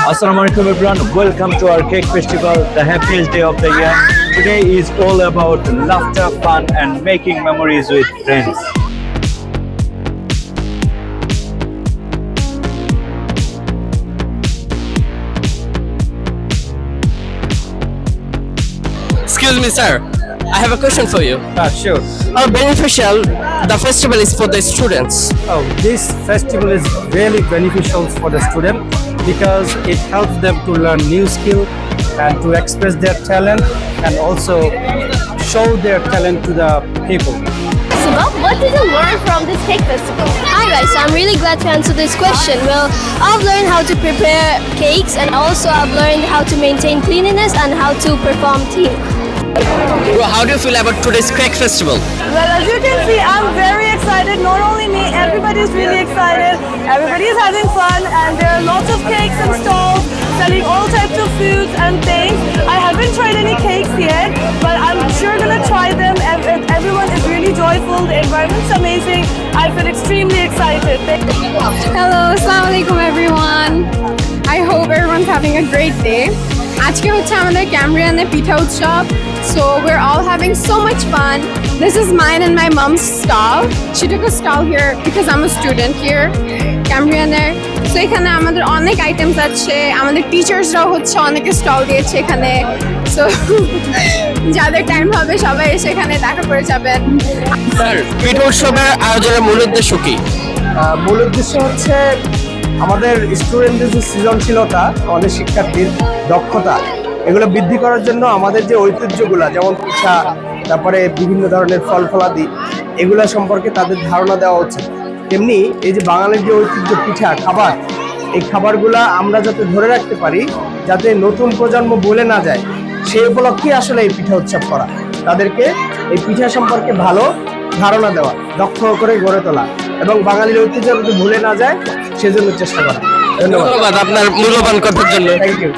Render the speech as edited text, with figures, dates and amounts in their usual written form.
Assalamualaikum everyone, welcome to our cake festival, the happiest day of the year. Today is all about laughter, fun and making memories with friends. Excuse me, sir. I have a question for you. Sure. How beneficial the festival is for the students? Oh, this festival is really beneficial for the student because it helps them to learn new skill and to express their talent and also show their talent to the people. Well, what did you learn from this cake festival? Hi guys, I'm really glad to answer this question. Well, I've learned how to prepare cakes and also I've learned how to maintain cleanliness and how to perform team. Well, how do you feel about today's cake festival? Well, as you can see, I'm very excited. Not only me, everybody's really excited. Everybody's having fun, and there are lots of cakes and stalls selling all types of foods and things. I haven't tried any cakes yet, but I'm sure gonna try them. Everyone is really joyful. The environment's amazing. I feel extremely excited. Hello, Assalamualaikum everyone. I hope everyone's having a great day. আজকে হচ্ছে আমাদের ক্যামব্রিয়ানে পিঠা উৎসব. So we're all having so much fun. This is mine and my mom's stall. She took a stall here because I'm a student here, ক্যামব্রিয়ানের. So এখানে আমাদের অনেক items আছে. আমাদের টিচার্সরাও হচ্ছে অনেকে স্টল দিয়েছে এখানে. So যাদের টাইম হবে সবাই এসে এখানে দেখা করে যাবেন. স্যার, পিঠা উৎসবের আয়োজনের মূল উদ্দেশ্য কি? মূল উদ্দেশ্য হচ্ছে আমাদের স্টুডেন্টদের যে সৃজনশীলতা, আমাদের শিক্ষার্থীর দক্ষতা, এগুলো বৃদ্ধি করার জন্য আমাদের যে ঐতিহ্যগুলো যেমন পিঠা, তারপরে বিভিন্ন ধরনের ফল ফলাদি, এগুলা সম্পর্কে তাদের ধারণা দেওয়া উচিত। তেমনি এই যে বাঙালির যে ঐতিহ্য পিঠা খাবার, এই খাবারগুলা আমরা যাতে ধরে রাখতে পারি, যাতে নতুন প্রজন্ম বলে না যায়, সেই উপলক্ষে আসলে এই পিঠা উৎসব করা। তাদেরকে এই পিঠা সম্পর্কে ভালো ধারণা দেওয়া, দক্ষ করে গড়ে তোলা এবং বাঙালির ঐতিহ্য যাতে ভুলে না যায় সেজন্য চেষ্টা করা। ধন্যবাদ। ধন্যবাদ আপনার মূল্যবান কথার জন্য। Thank you.